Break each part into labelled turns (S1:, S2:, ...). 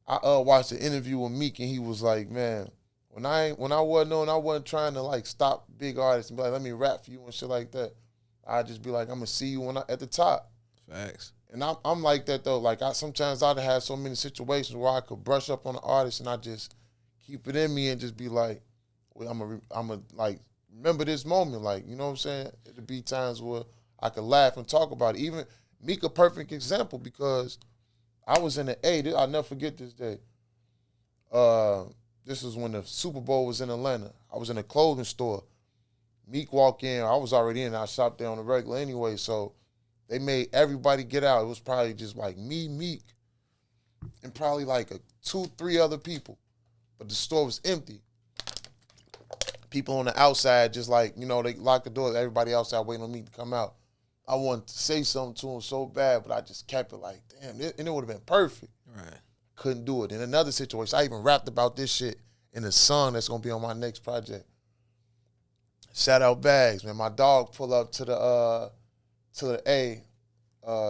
S1: I watched an interview with Meek, and he was like, man, when I wasn't on, I wasn't trying to like stop big artists and be like, let me rap for you and shit like that. I'd just be like, I'm gonna see you at the top.
S2: Facts.
S1: And I'm like that though. Like sometimes I'd have so many situations where I could brush up on the artist and I just keep it in me and just be like, well, I'm a like remember this moment. Like, you know what I'm saying? It'd be times where I could laugh and talk about it. Even Meek a perfect example because I was in the I'll never forget this day. This was when the Super Bowl was in Atlanta. I was in a clothing store. Meek walked in. I was already in. I shopped there on the regular anyway, so they made everybody get out. It was probably just like me, Meek, and probably like 2-3 other people. But the store was empty. People on the outside just like, you know, they locked the doors. Everybody outside waiting on me to come out. I wanted to say something to him so bad, but I just kept it like, damn, and it would have been perfect.
S2: Right.
S1: Couldn't do it. In another situation, I even rapped about this shit in a song that's going to be on my next project. Shout out Bags, man. My dog pull up to the A.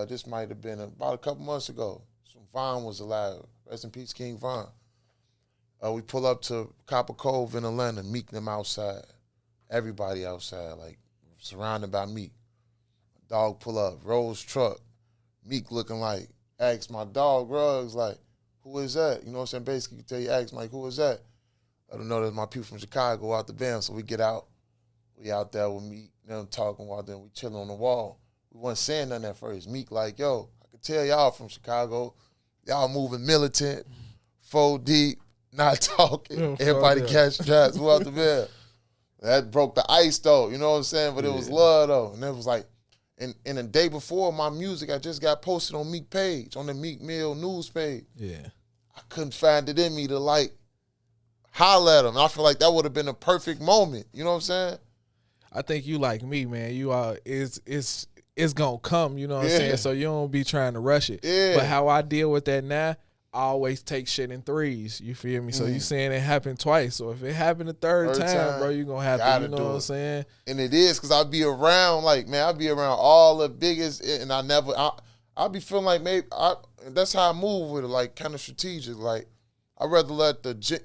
S1: This might have been about a couple months ago. So Vaughn was alive. Rest in peace, King Vaughn. We pull up to Copper Cove in Atlanta, Meek them outside. Everybody outside, like, surrounded by Meek. Dog pull up, Rose truck. Meek looking like, ask my dog, Ruggs, like, who is that? You know what I'm saying? Basically, you tell you, ask Mike, who is that? I don't know, that's my people from Chicago out the band, so we get out. We out there with Meek, them talking while then we chilling on the wall. We wasn't saying nothing at first. Meek like, yo, I can tell y'all from Chicago, y'all moving militant, 4 deep, not talking. Everybody catch shots, who out the bed. That broke the ice though, you know what I'm saying? But it was love though. And it was like, and the day before my music, I just got posted on Meek page, on the Meek Mill news page. Yeah. I couldn't find it in me to like holler at him. I feel like that would have been a perfect moment. You know what I'm saying?
S2: I think you like me, man. You are it's gonna come, you know what I'm saying? So you don't be trying to rush it. Yeah. But how I deal with that now, I always take shit in threes. You feel me? So you saying it happened twice. So if it happened a third time, bro, you gonna have to, you know what I'm saying?
S1: And it is, because I'll be around, like, man, I'll be around all the biggest, and I'll be feeling like maybe, that's how I move with it, like, kind of strategic. Like, I'd rather let the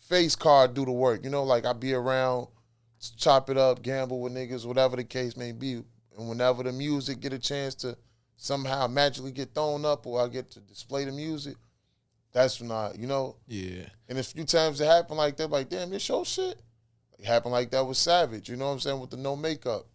S1: face card do the work. You know, like, I'll be around, chop it up, gamble with niggas, whatever the case may be. And whenever the music get a chance to somehow magically get thrown up or I get to display the music, that's when you know. Yeah. And a few times it happened like that, like, damn, this your shit? It happened like that with Savage, you know what I'm saying, with the no makeup.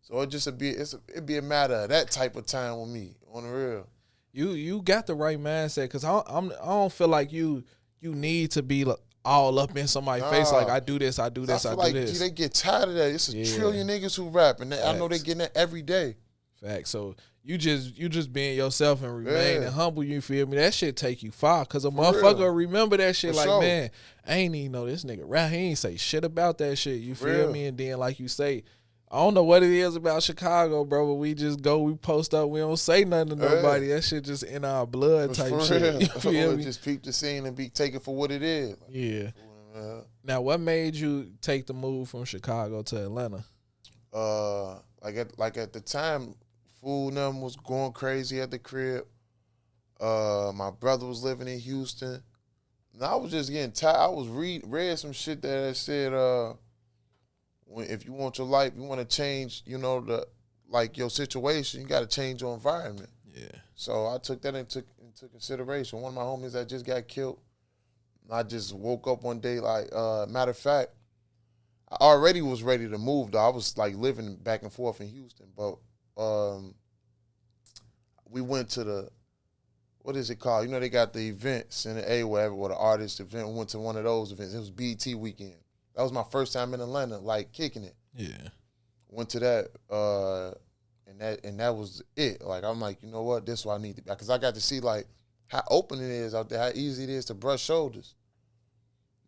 S1: So it'd be a matter of that type of time with me, on the real.
S2: You got the right mindset, because I don't feel like you need to be all up in somebody's face like, I do this, I do this, I do this.
S1: They get tired of that. It's a trillion niggas who rap, and I know they getting that every day.
S2: Facts. So you just being yourself and remaining humble, you feel me? That shit take you far, because a motherfucker will remember that shit. For like, man, I ain't even know this nigga rap. He ain't say shit about that shit. You feel me? And then, like you say, I don't know what it is about Chicago, bro, but we just go, we post up, we don't say nothing to nobody. That shit just in our blood type shit. You feel me?
S1: Just peep the scene and take it for what it is.
S2: Yeah. Now, what made you take the move from Chicago to Atlanta?
S1: Like at the time, Fool and them was going crazy at the crib. My brother was living in Houston. And I was just getting tired. I was read some shit that said, if you want your life, you want to change, you know, your situation, you got to change your environment. Yeah. So I took that into consideration. One of my homies that just got killed, I just woke up one day like, matter of fact, I already was ready to move though. I was like living back and forth in Houston, but we went to what is it called? You know, they got the events in the A, wherever, the artist event. We went to one of those events. It was BET weekend. That was my first time in Atlanta, like kicking it. Yeah. Went to that, and that was it. Like, I'm like, you know what? This is what I need to be. Because I got to see, like, how open it is out there, how easy it is to brush shoulders.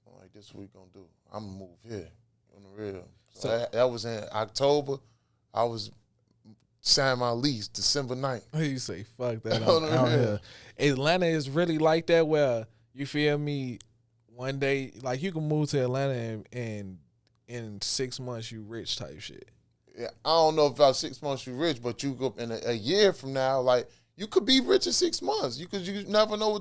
S1: I'm like, this is what we going to do. I'm going to move here, on the real. So that was in October. I was signed my lease December 9th.
S2: You say, fuck that. out here. Atlanta is really like that, where, you feel me, one day, like, you can move to Atlanta and in 6 months you rich type shit.
S1: Yeah, I don't know if about 6 months you rich, but you go in a year from now, like, you could be rich in 6 months. You never know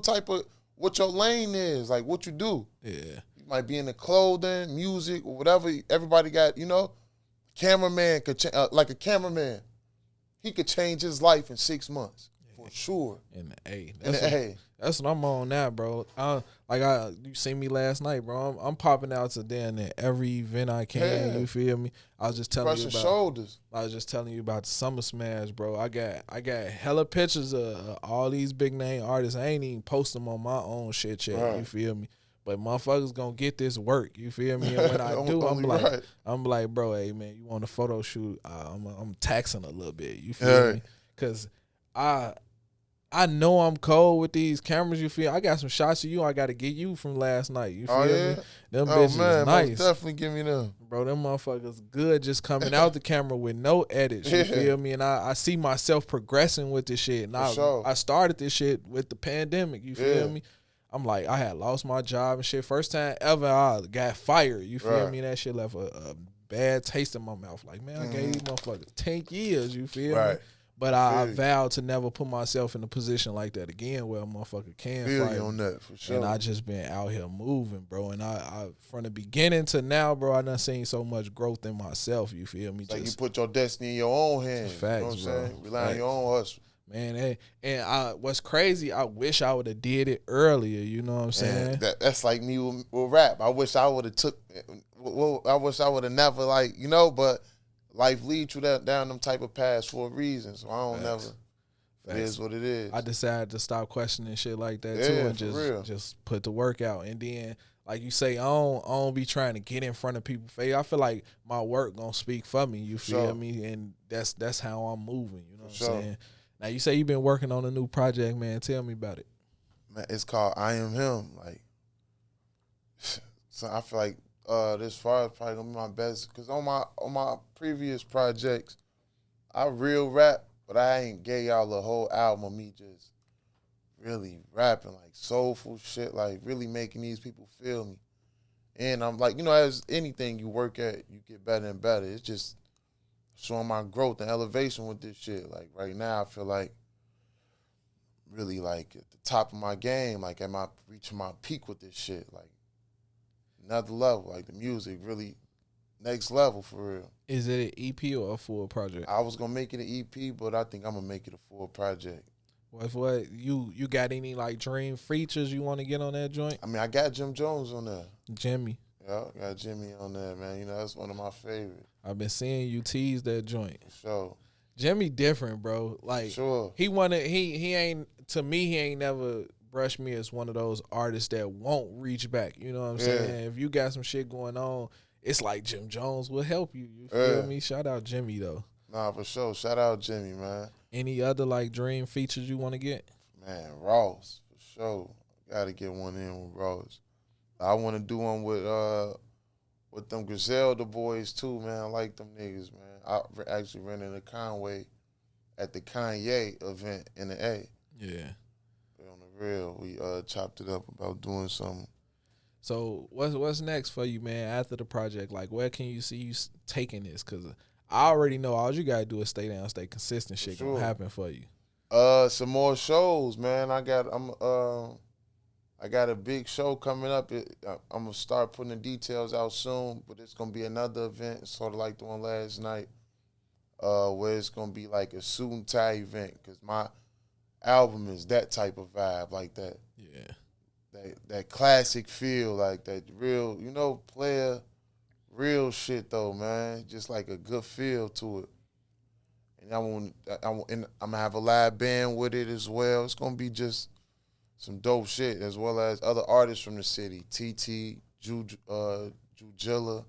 S1: what your lane is, like what you do.
S2: Yeah.
S1: You might be in the clothing, music, or whatever. Everybody got, cameraman like a cameraman. He could change his life in 6 months for sure.
S2: That's what I'm on now, bro. You seen me last night, bro. I'm popping out to damn near every event I can. Yeah. You feel me? I was just telling you about
S1: shoulders.
S2: I was just telling you about the Summer Smash, bro. I got hella pictures of all these big name artists. I ain't even post them on my own shit yet. Right. You feel me? But motherfuckers gonna get this work. You feel me? And when I do, I'm like, bro, hey man, you want a photo shoot? I'm taxing a little bit. You feel me? Because I know I'm cold with these cameras. You feel? I got some shots of you. I got to get you from last night. You feel me? Them bitches
S1: man,
S2: nice.
S1: Definitely give me them,
S2: bro. Them motherfuckers good. Just coming out the camera with no edits. You feel me? And I see myself progressing with this shit. And I started this shit with the pandemic. You feel me? I'm like, I had lost my job and shit. First time ever I got fired. You feel me? And that shit left a bad taste in my mouth. Like, man, I gave these motherfuckers 10 years. You feel me? But I vowed to never put myself in a position like that again where a motherfucker can fight
S1: on that for sure.
S2: And I just been out here moving, bro. And I from the beginning to now, bro, I done seen so much growth in myself. You feel me?
S1: Like you put your destiny in your own hands.
S2: Facts,
S1: you know what I'm saying?
S2: Bro.
S1: Rely on your own hustle.
S2: Man, and what's crazy, I wish I would have did it earlier. You know what I'm saying?
S1: That's like me with rap. I wish I would have I wish I would have never but life leads you down them type of paths for a reason. So I don't never. It is what it is.
S2: I decided to stop questioning shit like that too, and just put the work out. And then, like you say, I don't be trying to get in front of people's face. I feel like my work gonna speak for me. You feel me? And that's how I'm moving. You know what I'm saying? Now you say you've been working on a new project, man. Tell me about it.
S1: Man, it's called I Am Him. Like, so I feel like this far is probably gonna be my best because on my previous projects, I real rap, but I ain't gave y'all the whole album of me just really rapping like soulful shit, like really making these people feel me. And I'm like, as anything you work at, you get better and better. It's just showing my growth and elevation with this shit. Like right now, I feel like really like at the top of my game, like reaching my peak with this shit, like another level, like the music really next level for real.
S2: Is it an EP or a full project?
S1: I was gonna make it an EP, but I think I'm gonna make it a full project.
S2: What you got any like dream features you want to get on that joint?
S1: I mean, I got Jim Jones on there.
S2: Jimmy.
S1: Yeah, I got Jimmy on there, man. That's one of my favorites.
S2: I've been seeing you tease that joint.
S1: For sure.
S2: Jimmy different, bro. Like he ain't, to me, he ain't never brushed me as one of those artists that won't reach back. You know what I'm saying? If you got some shit going on, it's like Jim Jones will help you. You feel me? Shout out Jimmy though.
S1: Nah, for sure. Shout out Jimmy, man.
S2: Any other like dream features you want to get?
S1: Man, Ross, for sure. Gotta get one in with Ross. I want to do one with them Griselda boys too, man. I like them niggas, man. I actually rented a Conway at the Kanye event in the A.
S2: Yeah.
S1: On the real, we chopped it up about doing something.
S2: So what's next for you, man, after the project? Like, where can you see you taking this? Because I already know all you got to do is stay down, stay consistent. Shit gonna happen for you.
S1: Some more shows, man. I got a big show coming up. I'm gonna start putting the details out soon, but it's gonna be another event, sort of like the one last night, where it's gonna be like a suit and tie event because my album is that type of vibe, like that.
S2: Yeah.
S1: That classic feel, like that real, player, real shit though, man. Just like a good feel to it. And I'm gonna have a live band with it as well. It's gonna be just some dope shit, as well as other artists from the city. TT, Jujilla,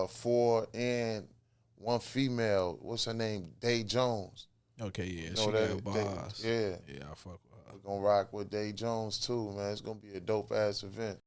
S1: 4, and one female. What's her name? Day Jones.
S2: Okay, yeah, she got bars.
S1: Yeah,
S2: I fuck with her.
S1: We're gonna rock with Day Jones too, man. It's gonna be a dope ass event.